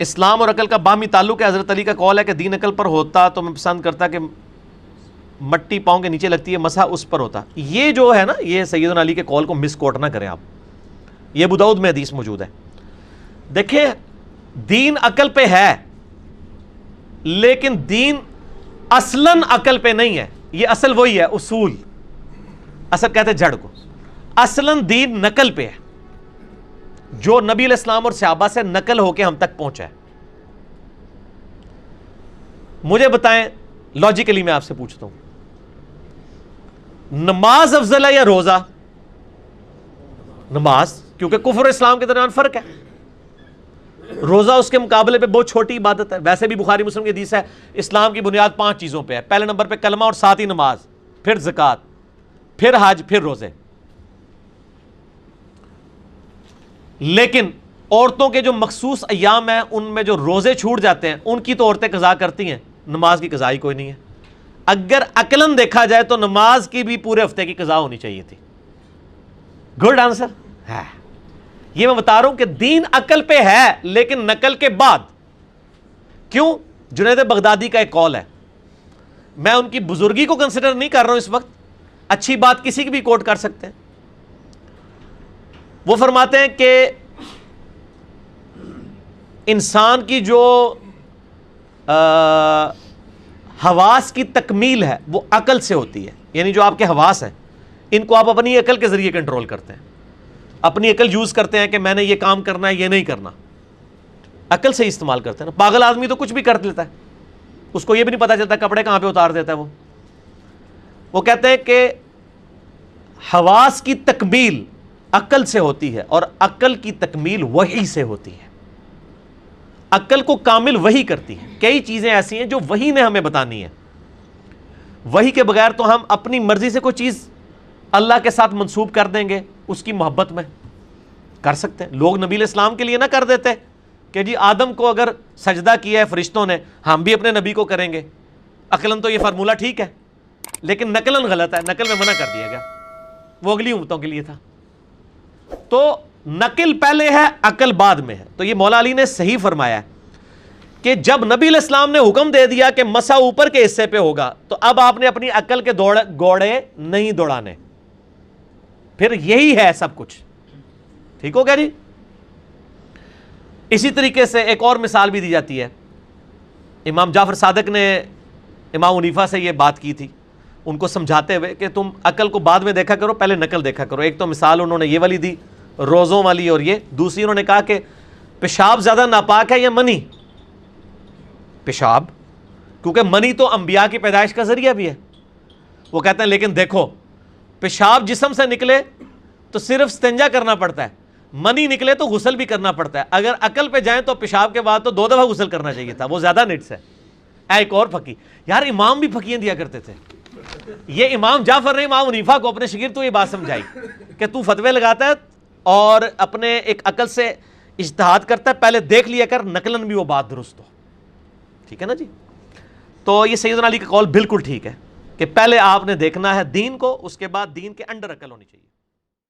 اسلام اور عقل کا باہمی تعلق ہے. حضرت علی کا قول ہے کہ دین عقل پر ہوتا تو میں پسند کرتا کہ مٹی پاؤں کے نیچے لگتی ہے، مسح اس پر ہوتا. یہ جو ہے نا، یہ سیدنا علی کے قول کو مس کوٹ نہ کریں آپ. یہ ابو داؤد میں حدیث موجود ہے. دیکھیں دین عقل پہ ہے، لیکن دین اصلاً عقل پہ نہیں ہے. یہ اصل وہی ہے، اصول، اصل کہتے ہیں جڑ کو. اصلاً دین نقل پہ ہے، جو نبی علیہ السلام اور صحابہ سے نقل ہو کے ہم تک پہنچا ہے. مجھے بتائیں لاجیکلی، میں آپ سے پوچھتا ہوں، نماز افضل ہے یا روزہ؟ نماز، کیونکہ کفر و اسلام کے درمیان فرق ہے. روزہ اس کے مقابلے پہ بہت چھوٹی عبادت ہے. ویسے بھی بخاری مسلم کی حدیث ہے اسلام کی بنیاد 5 چیزوں پہ ہے. پہلے نمبر پہ کلمہ اور ساتھ ہی نماز، پھر زکوٰۃ، پھر حج، پھر روزے. لیکن عورتوں کے جو مخصوص ایام ہیں ان میں جو روزے چھوٹ جاتے ہیں ان کی تو عورتیں قضا کرتی ہیں، نماز کی قضا ہی کوئی نہیں ہے. اگر عقلاً دیکھا جائے تو نماز کی بھی پورے ہفتے کی قضا ہونی چاہیے تھی. گڈ آنسر ہے. یہ میں بتا رہا ہوں کہ دین عقل پہ ہے لیکن نقل کے بعد. کیوں؟ جنید بغدادی کا ایک قول ہے، میں ان کی بزرگی کو کنسیڈر نہیں کر رہا ہوں اس وقت، اچھی بات کسی کی بھی کوٹ کر سکتے ہیں. وہ فرماتے ہیں کہ انسان کی جو حواس کی تکمیل ہے وہ عقل سے ہوتی ہے. یعنی جو آپ کے حواس ہیں ان کو آپ اپنی عقل کے ذریعے کنٹرول کرتے ہیں، اپنی عقل یوز کرتے ہیں کہ میں نے یہ کام کرنا ہے، یہ نہیں کرنا. عقل سے استعمال کرتے ہیں نا. پاگل آدمی تو کچھ بھی کر لیتا ہے، اس کو یہ بھی نہیں پتا چلتا کپڑے کہاں پہ اتار دیتا ہے. وہ کہتے ہیں کہ حواس کی تکمیل عقل سے ہوتی ہے اور عقل کی تکمیل وحی سے ہوتی ہے. عقل کو کامل وحی کرتی ہے. کئی چیزیں ایسی ہیں جو وحی نے ہمیں بتانی ہے. وحی کے بغیر تو ہم اپنی مرضی سے کوئی چیز اللہ کے ساتھ منسوب کر دیں گے، اس کی محبت میں کر سکتے ہیں. لوگ نبی علیہ السلام کے لیے نہ کر دیتے کہ جی آدم کو اگر سجدہ کیا ہے فرشتوں نے، ہم بھی اپنے نبی کو کریں گے. عقلاً تو یہ فارمولہ ٹھیک ہے لیکن نقلاً غلط ہے. نقل میں منع کر دیا گیا، وہ اگلی امتوں کے لیے تھا. تو نقل پہلے ہے، عقل بعد میں ہے. تو یہ مولا علی نے صحیح فرمایا ہے کہ جب نبی علیہ السلام نے حکم دے دیا کہ مسا اوپر کے حصے پہ ہوگا تو اب آپ نے اپنی عقل کے گوڑے نہیں دوڑانے، پھر یہی ہے سب کچھ. ٹھیک ہو گیا جی. اسی طریقے سے ایک اور مثال بھی دی جاتی ہے. امام جعفر صادق نے امام حنیفہ سے یہ بات کی تھی، ان کو سمجھاتے ہوئے کہ تم عقل کو بعد میں دیکھا کرو، پہلے نقل دیکھا کرو. ایک تو مثال انہوں نے یہ والی دی روزوں والی، اور یہ دوسری انہوں نے کہا کہ پیشاب زیادہ ناپاک ہے یا منی؟ پیشاب، کیونکہ منی تو انبیاء کی پیدائش کا ذریعہ بھی ہے. وہ کہتے ہیں لیکن دیکھو پیشاب جسم سے نکلے تو صرف استنجا کرنا پڑتا ہے، منی نکلے تو غسل بھی کرنا پڑتا ہے. اگر عقل پہ جائیں تو پیشاب کے بعد تو 2 دفعہ غسل کرنا چاہیے تھا، وہ زیادہ نٹس ہے. ایک اور پھکی، یار امام بھی پھکیاں دیا کرتے تھے. یہ امام جعفر نے امام حنیفہ کو اپنے شاگرد کو یہ بات سمجھائی کہ تو فتوے لگاتا ہے اور اپنے ایک عقل سے اجتہاد کرتا ہے، پہلے دیکھ لیا کر نقلاً بھی وہ بات درست ہو. ٹھیک ہے نا جی. تو یہ سیدنا علی کا قول بالکل ٹھیک ہے کہ پہلے آپ نے دیکھنا ہے دین کو، اس کے بعد دین کے انڈر عقل ہونی چاہیے.